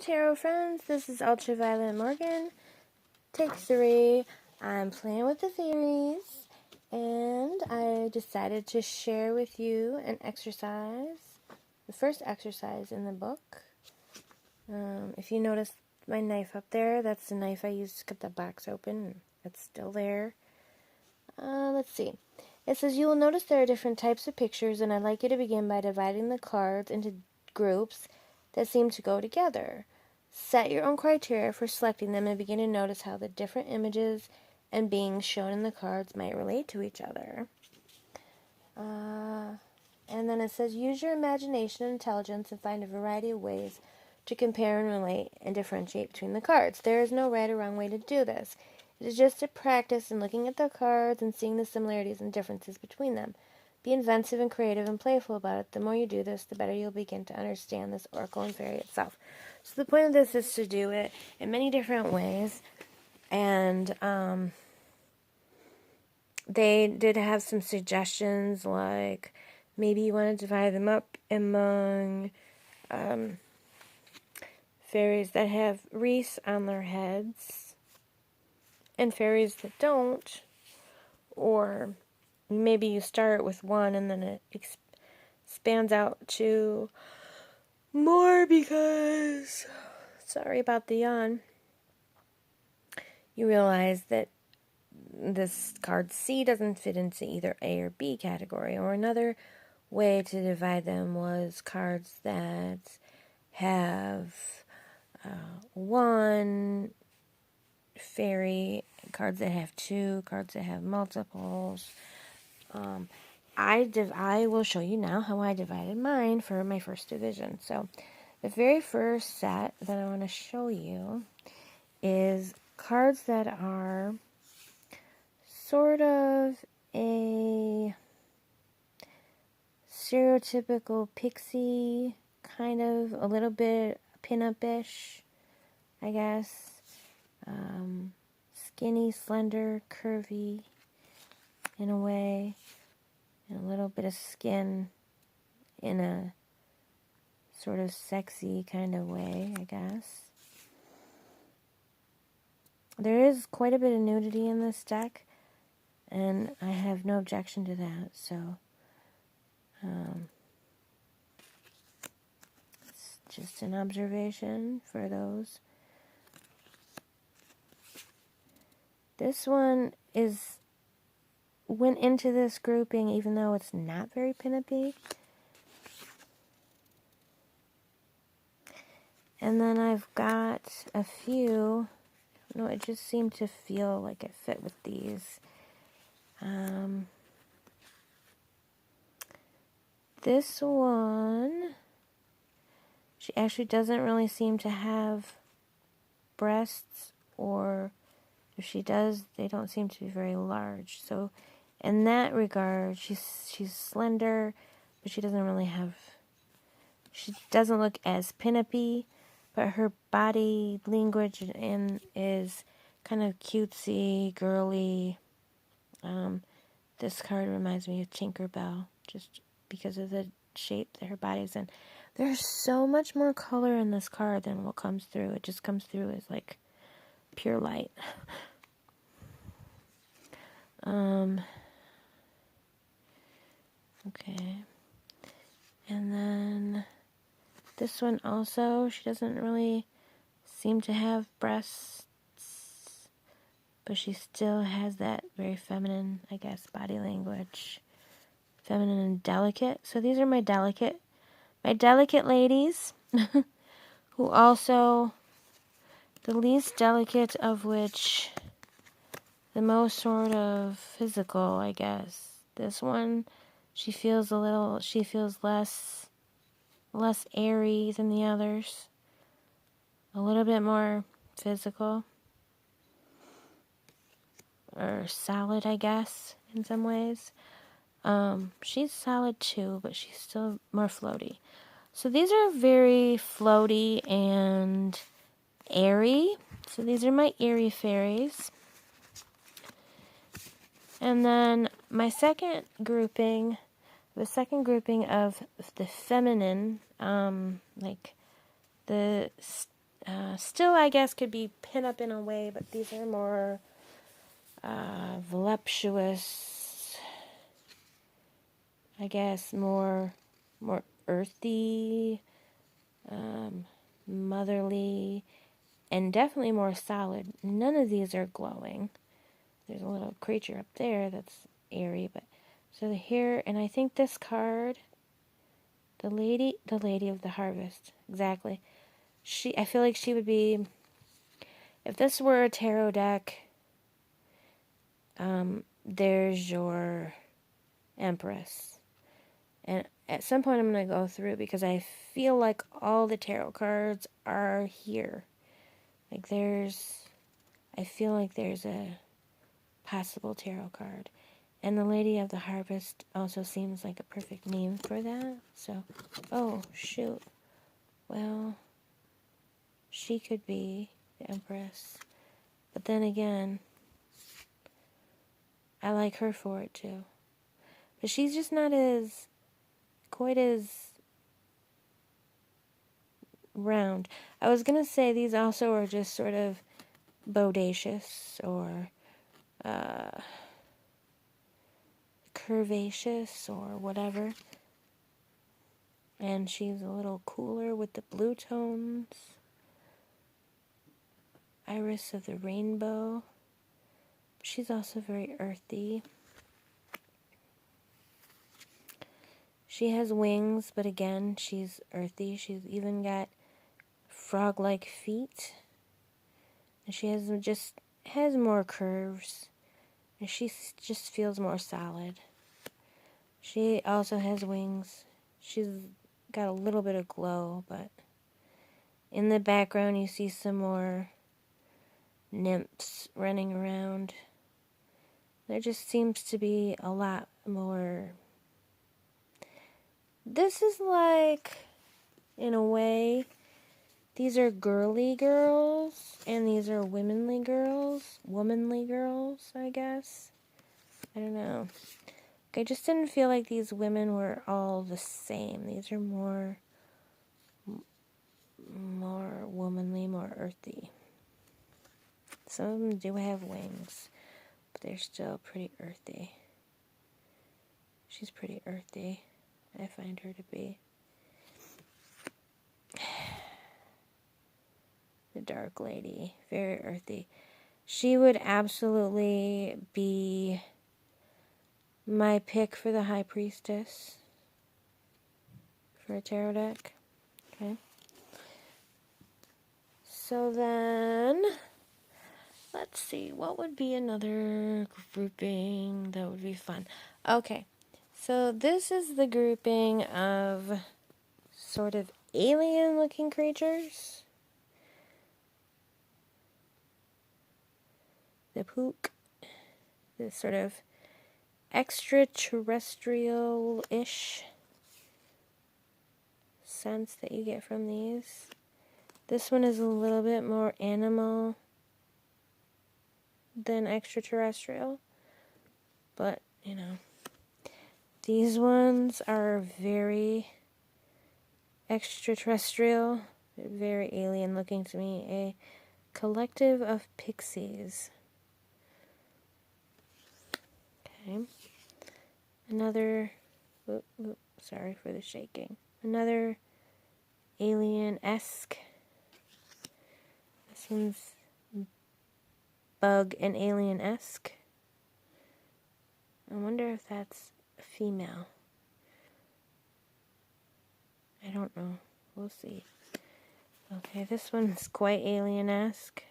Tarot friends, this is Ultraviolet Morgan. Take 3. I'm playing with the fairies, and I decided to share with you an exercise, the first exercise in the book. If you notice my knife up there, that's the knife I used to cut the box open. It's still there. Let's see. It says, you will notice there are different types of pictures, and I'd like you to begin by dividing the cards into groups that seem to go together. Set your own criteria for selecting them and begin to notice how the different images and beings shown in the cards might relate to each other. And then it says, use your imagination and intelligence and find a variety of ways to compare and relate and differentiate between the cards. There is no right or wrong way to do this. It is just a practice in looking at the cards and seeing the similarities and differences between them. Be inventive and creative and playful about it. The more you do this, the better you'll begin to understand this oracle and fairy itself. So the point of this is to do it in many different ways. And they did have some suggestions, like maybe you want to divide them up among fairies that have wreaths on their heads and fairies that don't. Or maybe you start with one and then it expands out to more because, sorry about the yawn, you realize that this card C doesn't fit into either A or B category. Or another way to divide them was cards that have one fairy, cards that have two, cards that have multiples. I will show you now how I divided mine for my first division. So the very first set that I want to show you is cards that are sort of a stereotypical pixie, kind of a little bit pin-up-ish, I guess. Skinny, slender, curvy in a way, and a little bit of skin in a sort of sexy kind of way, I guess. There is quite a bit of nudity in this deck, and I have no objection to that, so it's just an observation for those. This one went into this grouping even though it's not very pin-up-y. And then I've got a few, it just seemed to feel like it fit with these. This one, she actually doesn't really seem to have breasts, or if she does, they don't seem to be very large. So in that regard, she's slender, but she doesn't look as pin-up-y, but her body language is kind of cutesy, girly. This card reminds me of Tinkerbell, just because of the shape that her body's in. There's so much more color in this card than what comes through. It just comes through as like pure light. Okay. And then this one also, she doesn't really seem to have breasts, but she still has that very feminine, I guess, body language. Feminine and delicate. So these are my delicate ladies, who also, the least delicate of which, the most sort of physical, I guess. This one, she feels less airy than the others. A little bit more physical. Or solid, I guess, in some ways. She's solid too, but she's still more floaty. So these are very floaty and airy. So these are my airy fairies. And then my second grouping of the feminine, like the Still, I guess, could be pin-up in a way, but these are more voluptuous, I guess, more earthy, motherly, and definitely more solid. None of these are glowing. There's a little creature up there that's airy, but so here, and I think this card, the lady of the harvest, exactly. I feel like she would be, if this were a tarot deck, there's your Empress. And at some point I'm going to go through because I feel like all the tarot cards are here. Like I feel like there's a possible tarot card. And the Lady of the Harvest also seems like a perfect name for that. So, oh, shoot. Well, she could be the Empress. But then again, I like her for it too. But she's just not quite as round. I was going to say these also are just sort of bodacious or curvaceous or whatever. And she's a little cooler with the blue tones. Iris of the rainbow. She's also very earthy. She has wings, but again, she's earthy. She's even got frog-like feet. And she has more curves. And she just feels more solid. She also has wings. She's got a little bit of glow, but in the background you see some more nymphs running around. There just seems to be a lot more. This is like, in a way, these are girly girls, and these are womanly girls, I guess. I don't know. I just didn't feel like these women were all the same. These are more womanly, more earthy. Some of them do have wings, but they're still pretty earthy. She's pretty earthy, I find her to be. The Dark Lady, very earthy. She would absolutely be my pick for the High Priestess for a tarot deck. Okay. So then, let's see, what would be another grouping that would be fun? Okay, so this is the grouping of sort of alien-looking creatures. The Pook, this sort of extraterrestrial-ish sense that you get from these. This one is a little bit more animal than extraterrestrial, but, you know, these ones are very extraterrestrial, very alien looking to me. A collective of pixies. Okay. Another, sorry for the shaking. Another alien-esque. This one's bug and alien-esque. I wonder if that's a female. I don't know. We'll see. Okay, this one's quite alien-esque.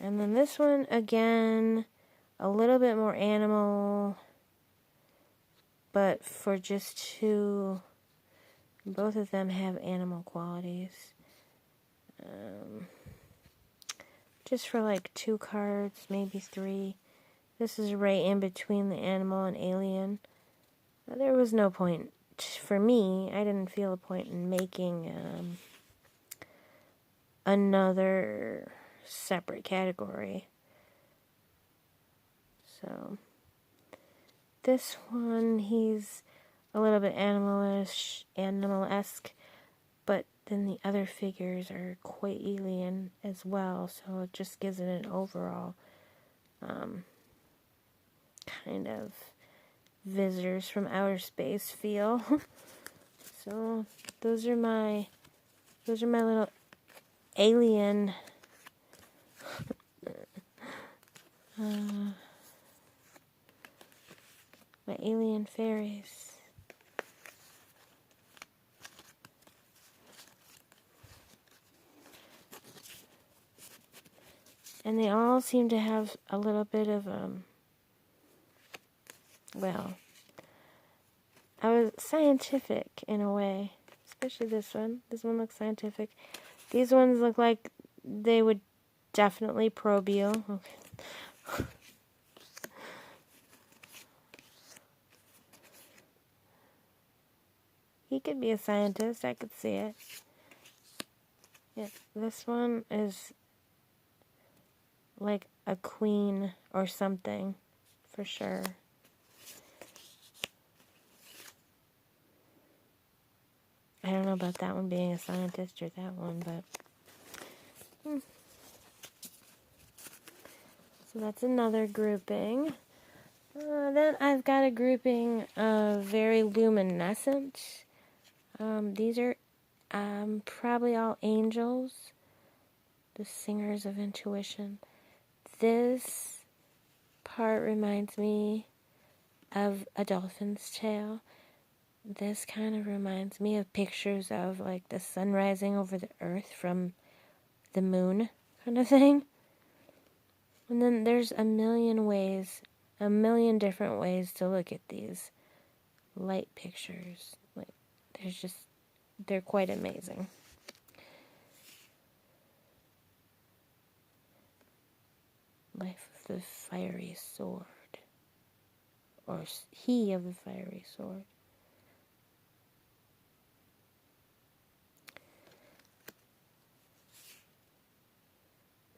And then this one, again, a little bit more animal, but for just two, both of them have animal qualities. Just for like 2 cards, maybe 3. This is right in between the animal and alien. There was no point, for me, I didn't feel a point in making another separate category. So, this one, he's a little bit animal-esque, but then the other figures are quite alien as well, so it just gives it an overall kind of visitors from outer space feel. So those are my little alien my alien fairies. And they all seem to have a little bit of well, I was scientific in a way, especially this one. This one looks scientific. These ones look like they would definitely probe you. Okay. He could be a scientist. I could see it. Yeah, this one is like a queen or something, for sure. I don't know about that one being a scientist or that one, but... So that's another grouping. Then I've got a grouping of very luminescent. These are probably all angels, the singers of intuition. This part reminds me of a dolphin's tail. This kind of reminds me of pictures of like the sun rising over the earth from the moon kind of thing. And then there's a million different ways to look at these light pictures. Like, they're quite amazing. Life of the fiery sword. Or he of the fiery sword.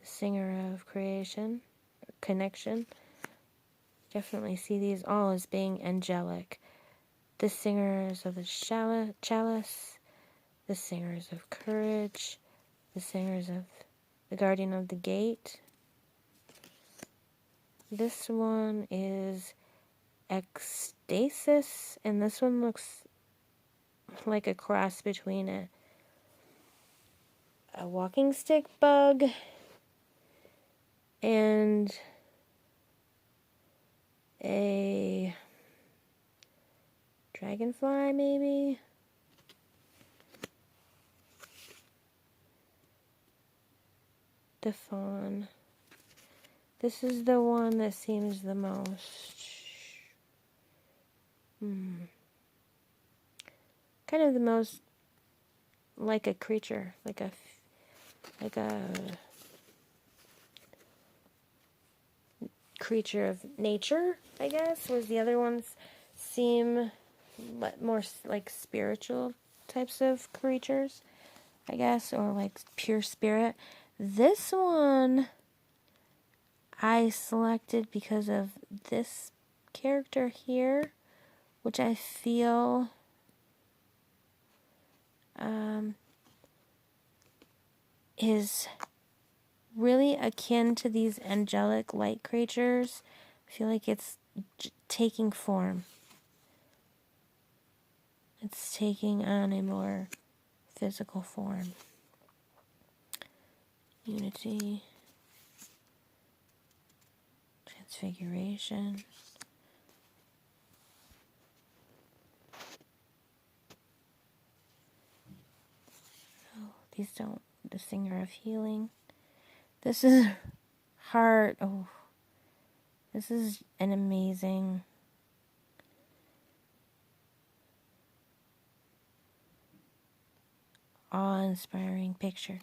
The singer of creation, connection. Definitely see these all as being angelic. The singers of the chalice, the singers of courage, the singers of the guardian of the gate. This one is ecstasis, and this one looks like a cross between a walking stick bug and a dragonfly, maybe? The fawn. This is the one that seems the most... kind of the most like a creature, like a creature of nature, I guess, whereas the other ones seem more like spiritual types of creatures, I guess, or like pure spirit. This one I selected because of this character here, which I feel is really akin to these angelic light creatures. I feel like it's taking form. It's taking on a more physical form. Unity. Transfiguration. Oh, these don't. The singer of healing. This is hard. Oh, this is an amazing... awe-inspiring picture.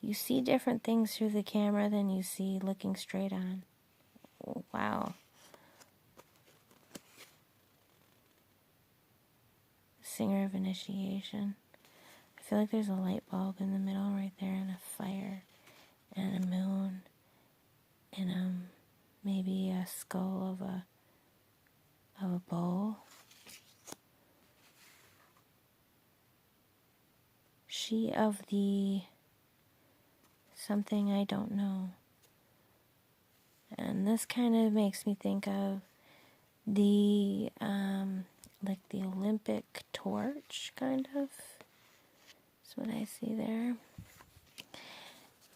You see different things through the camera than you see looking straight on. Oh, wow. Singer of initiation. I feel like there's a light bulb in the middle right there, and a fire, and a moon, and maybe a skull of a bull. She of the something I don't know. And this kind of makes me think of the, like the Olympic torch, kind of. That's what I see there.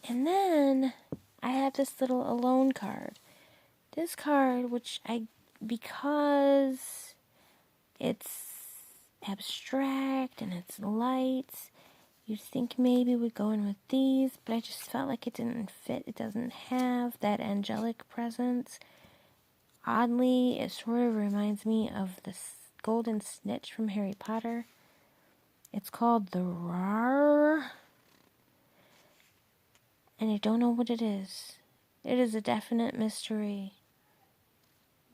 And then I have this little alone card. This card, because it's abstract and it's light, you'd think maybe we'd go in with these, but I just felt like it didn't fit. It doesn't have that angelic presence. Oddly, it sort of reminds me of the golden snitch from Harry Potter. It's called the Rar, and I don't know what it is. It is a definite mystery,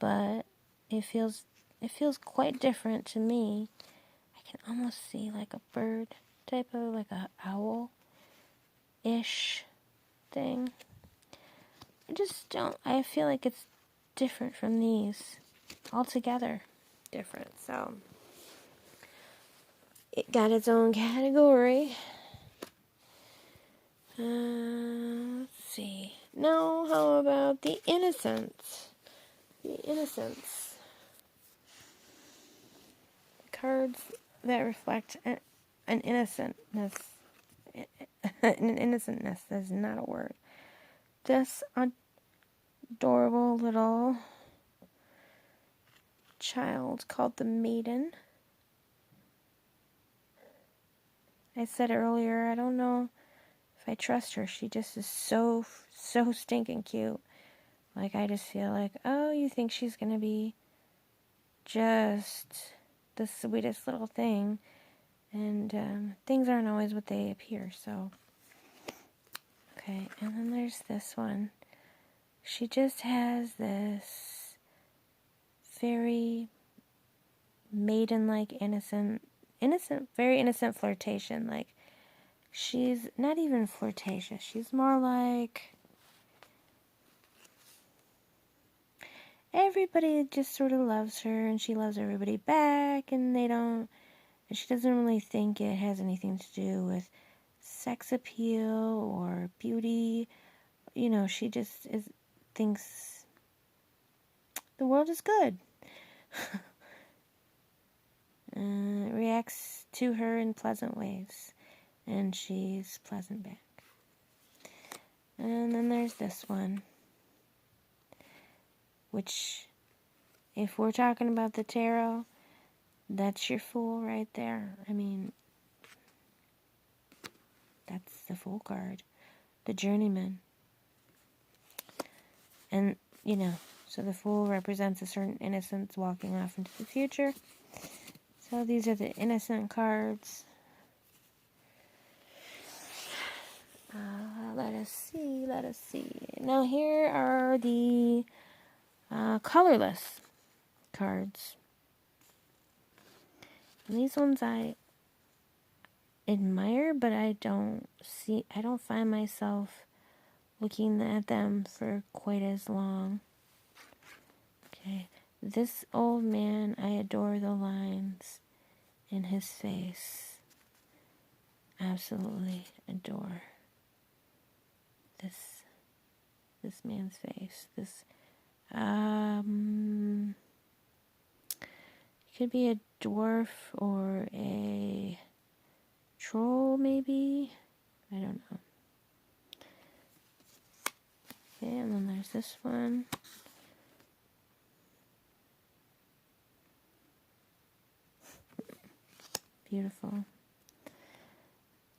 but it feels quite different to me. I can almost see like a bird type of, like a owl-ish thing. I feel like it's different from these. Altogether different. So it got its own category. Let's see. Now, how about the Innocents? The Innocents. Cards that reflect an innocentness. An innocentness is not a word. This adorable little child called the Maiden. I said earlier, I don't know if I trust her. She just is so stinking cute. Like, I just feel like, oh, you think she's gonna be just the sweetest little thing, and things aren't always what they appear. So okay, and then there's this one. She just has this very maiden-like very innocent flirtation. Like, she's not even flirtatious. She's more like everybody just sort of loves her, and she loves everybody back, and she doesn't really think it has anything to do with sex appeal or beauty. You know, she just thinks the world is good. Reacts to her in pleasant ways, and she's pleasant back. And then there's this one, which, if we're talking about the tarot, that's your Fool right there. I mean, that's the Fool card, the Journeyman. And, you know, so the Fool represents a certain innocence walking off into the future. So these are the innocent cards. Let us see. Now here are the colorless cards. And these ones I admire, but I don't find myself looking at them for quite as long. Okay, this old man, I adore the lines in his face. Absolutely adore this man's face. This could be a dwarf or a troll, maybe. I don't know. Okay, and then there's this one. Beautiful.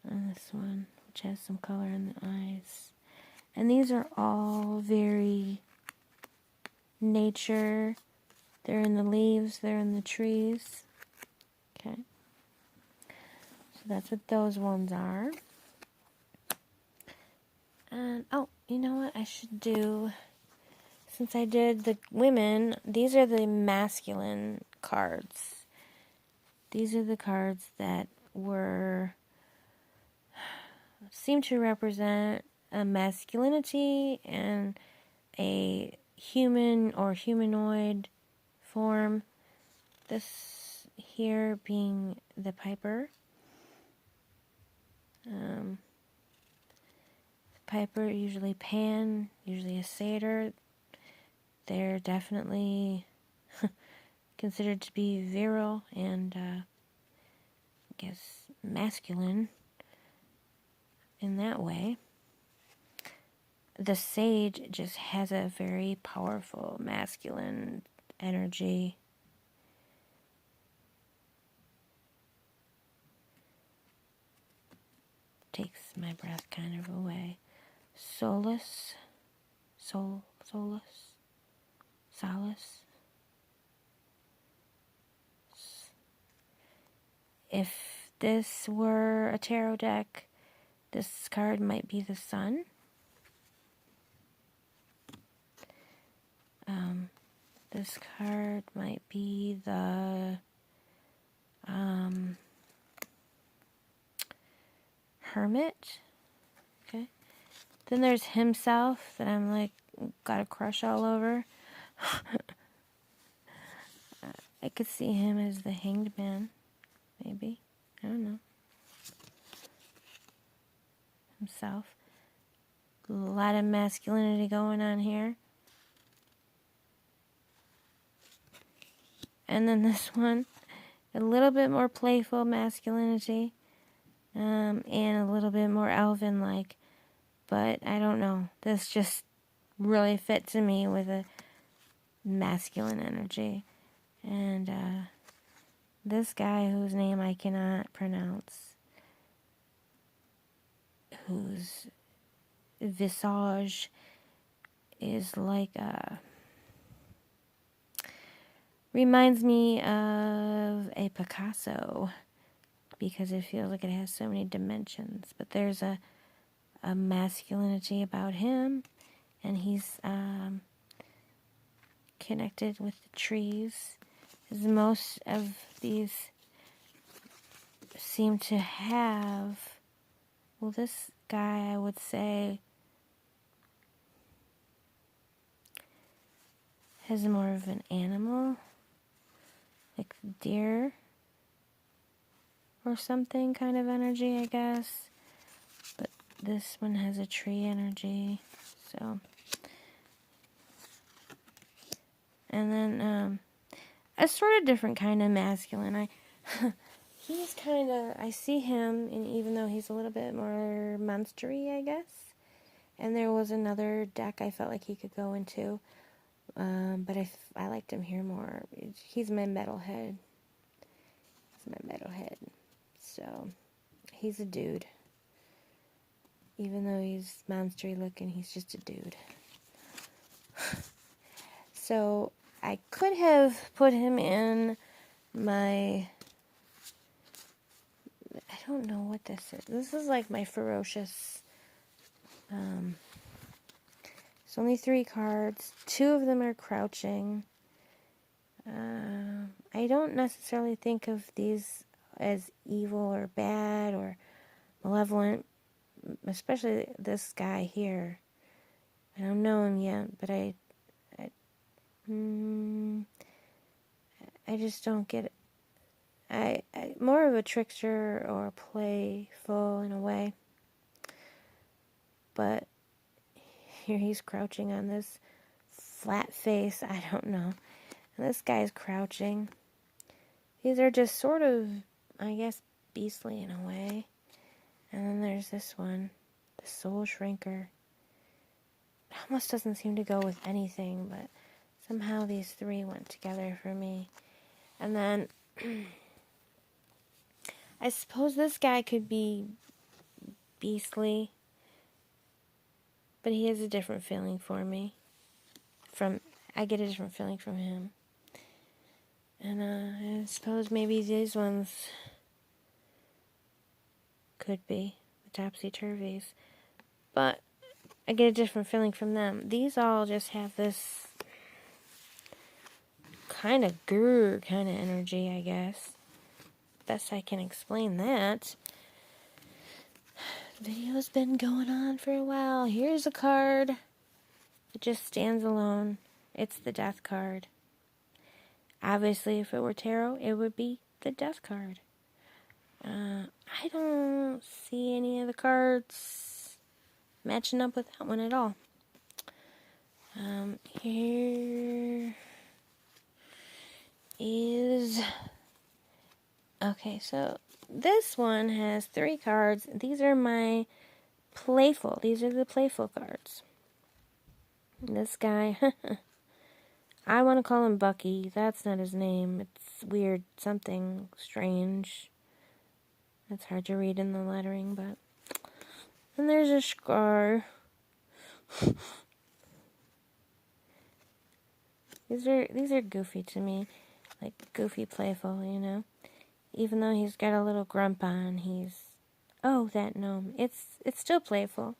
And this one, which has some color in the eyes. And these are all very nature. They're in the leaves, they're in the trees. Okay. So that's what those ones are. And, oh, you know what I should do? Since I did the women, these are the masculine cards. These are the cards that seem to represent a masculinity and a human or humanoid form. This here being the Piper. Piper, usually Pan, usually a satyr. They're definitely considered to be virile and, I guess, masculine in that way. The sage just has a very powerful masculine energy. Takes my breath kind of away. Solace. Solace. If this were a tarot deck, this card might be the Sun. This card might be the Hermit. Okay. Then there's himself that I'm like got a crush all over. I could see him as the Hanged Man, maybe. I don't know. Himself. A lot of masculinity going on here. And then this one, a little bit more playful masculinity, and a little bit more elven-like. But I don't know. This just really fit to me with a masculine energy. And this guy whose name I cannot pronounce, whose visage is like reminds me of a Picasso, because it feels like it has so many dimensions. But there's a masculinity about him, and he's connected with the trees, as most of these seem to have. Well, this guy, I would say, has more of an animal, like deer or something kind of energy, I guess. But this one has a tree energy, so. And then a sort of different kind of masculine. He's kind of, I see him, and even though he's a little bit more monstery, I guess. And there was another deck I felt like he could go into, but I liked him here more. He's my metalhead. So, he's a dude. Even though he's monstery looking, he's just a dude. So, I could have put him in my, I don't know what this is. This is like my ferocious, it's only 3 cards. 2 of them are crouching. I don't necessarily think of these as evil or bad or malevolent, especially this guy here. I don't know him yet, but I just don't get it. I more of a trickster or playful in a way. But here he's crouching on this flat face. I don't know. And this guy's crouching. These are just sort of, I guess, beastly in a way. And then there's this one, the Soul Shrinker. It almost doesn't seem to go with anything, but somehow these 3 went together for me. And then I suppose this guy could be beastly, but he has a different feeling for me. I get a different feeling from him. And I suppose maybe these ones could be the topsy-turvies. But I get a different feeling from them. These all just have this kind of grrr kind of energy, I guess. Best I can explain that. The video's been going on for a while. Here's a card. It just stands alone. It's the Death card. Obviously, if it were tarot, it would be the Death card. I don't see any of the cards matching up with that one at all. Here is... Okay, so this one has 3 cards. These are my playful. These are the playful cards. This guy, I want to call him Bucky. That's not his name. It's weird. Something strange. It's hard to read in the lettering, but... And there's a scar. These are goofy to me. Like, goofy playful, you know? Even though he's got a little grump on, he's... Oh, that gnome. It's still playful.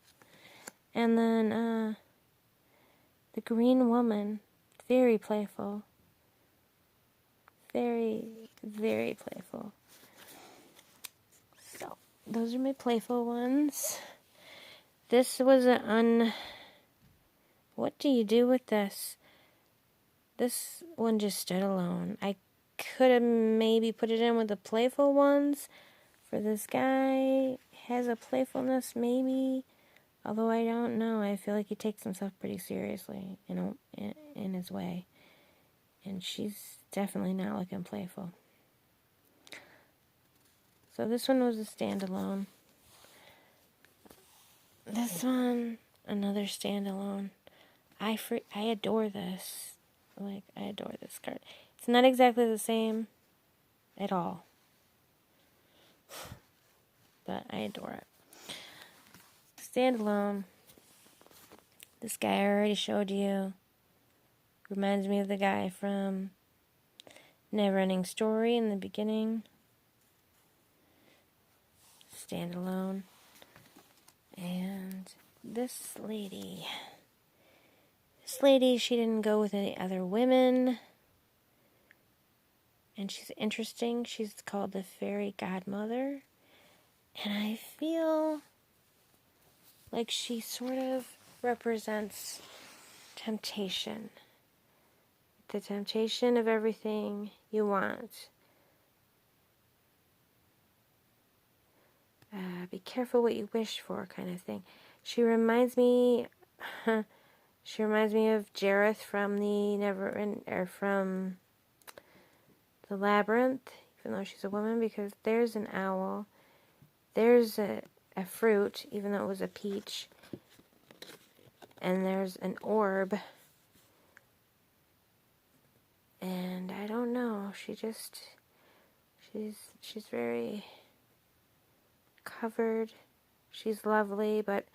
And then, the green woman. Very playful. Very, very playful. So, those are my playful ones. This was What do you do with this? This one just stood alone. I could have maybe put it in with the playful ones. For this guy, has a playfulness maybe. Although I don't know. I feel like he takes himself pretty seriously, you know, in his way. And she's definitely not looking playful. So this one was a standalone. This one, another standalone. I adore this. Like, I adore this card. It's not exactly the same at all. But I adore it. Standalone. This guy I already showed you. Reminds me of the guy from Neverending Story in the beginning. Standalone. And this lady. This lady, she didn't go with any other women. And she's interesting. She's called the Fairy Godmother. And I feel like she sort of represents temptation. The temptation of everything you want. Be careful what you wish for, kind of thing. She reminds me of Jareth from from the Labyrinth, even though she's a woman, because there's an owl, there's a fruit, even though it was a peach, and there's an orb, and I don't know, she's very covered, she's lovely, but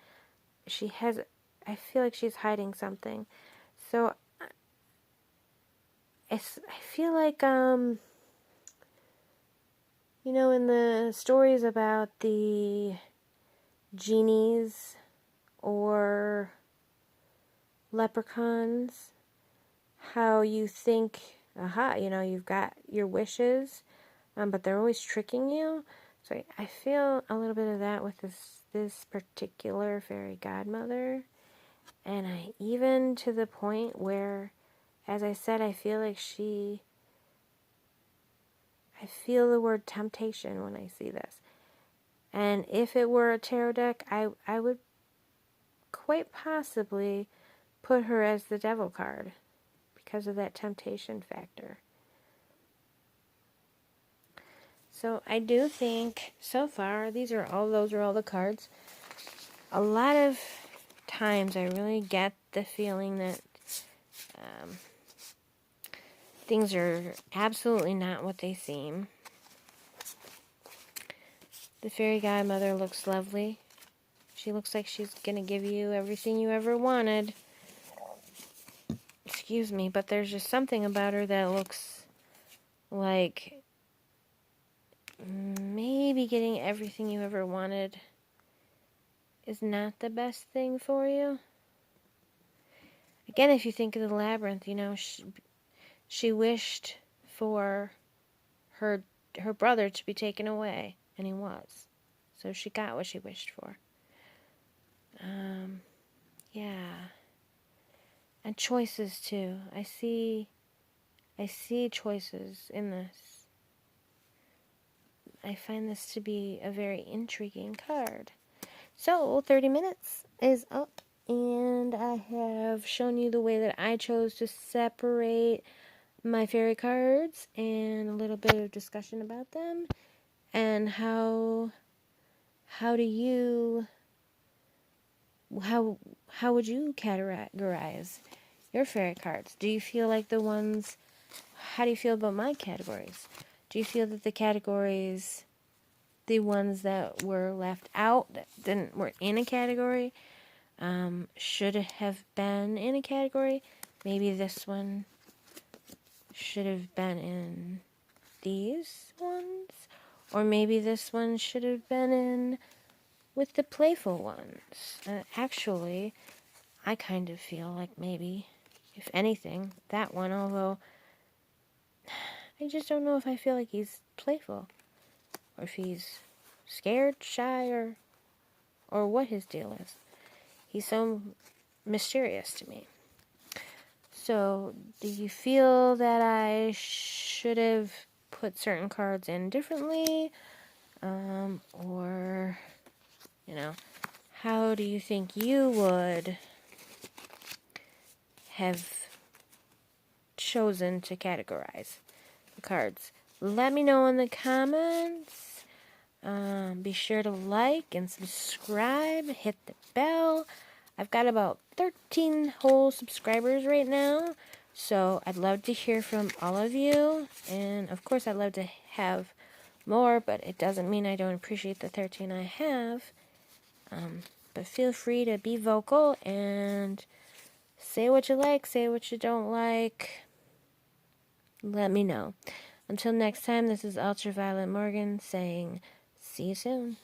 I feel like she's hiding something. So I feel like, you know, in the stories about the genies or leprechauns, how you think, you know, you've got your wishes, but they're always tricking you. So I feel a little bit of that with this particular fairy godmother. And even to the point where, as I said, I feel like I feel the word temptation when I see this. And if it were a tarot deck, I would quite possibly put her as the devil card because of that temptation factor. So I do think, so far, those are all the cards. A lot of times I really get the feeling that things are absolutely not what they seem. The fairy godmother looks lovely. She looks like she's going to give you everything you ever wanted. Excuse me, but there's just something about her that looks like maybe getting everything you ever wanted is not the best thing for you. Again, if you think of the labyrinth, you know, she wished for her brother to be taken away, and he was. So she got what she wished for. Yeah. And choices too. I see choices in this. I find this to be a very intriguing card. So 30 minutes is up, and I have shown you the way that I chose to separate my fairy cards and a little bit of discussion about them, and how do you how would you categorize your fairy cards? Do you feel like how do you feel about my categories? Do you feel that the categories, the ones that were left out, that were in a category, should have been in a category? Maybe this one should have been in these ones, or maybe this one should have been in with the playful ones. Actually, I kind of feel like maybe, if anything, that one, although I just don't know if I feel like he's playful, or if he's scared, shy, or what his deal is. He's so mysterious to me. So, do you feel that I should have put certain cards in differently? Or, how do you think you would have chosen to categorize the cards? Let me know in the comments. Be sure to like and subscribe. Hit the bell. I've got about 13 whole subscribers right now, so I'd love to hear from all of you. And of course, I'd love to have more, but it doesn't mean I don't appreciate the 13 I have. But feel free to be vocal and say what you like, say what you don't like. Let me know. Until next time, this is Ultraviolet Morgan saying, see you soon.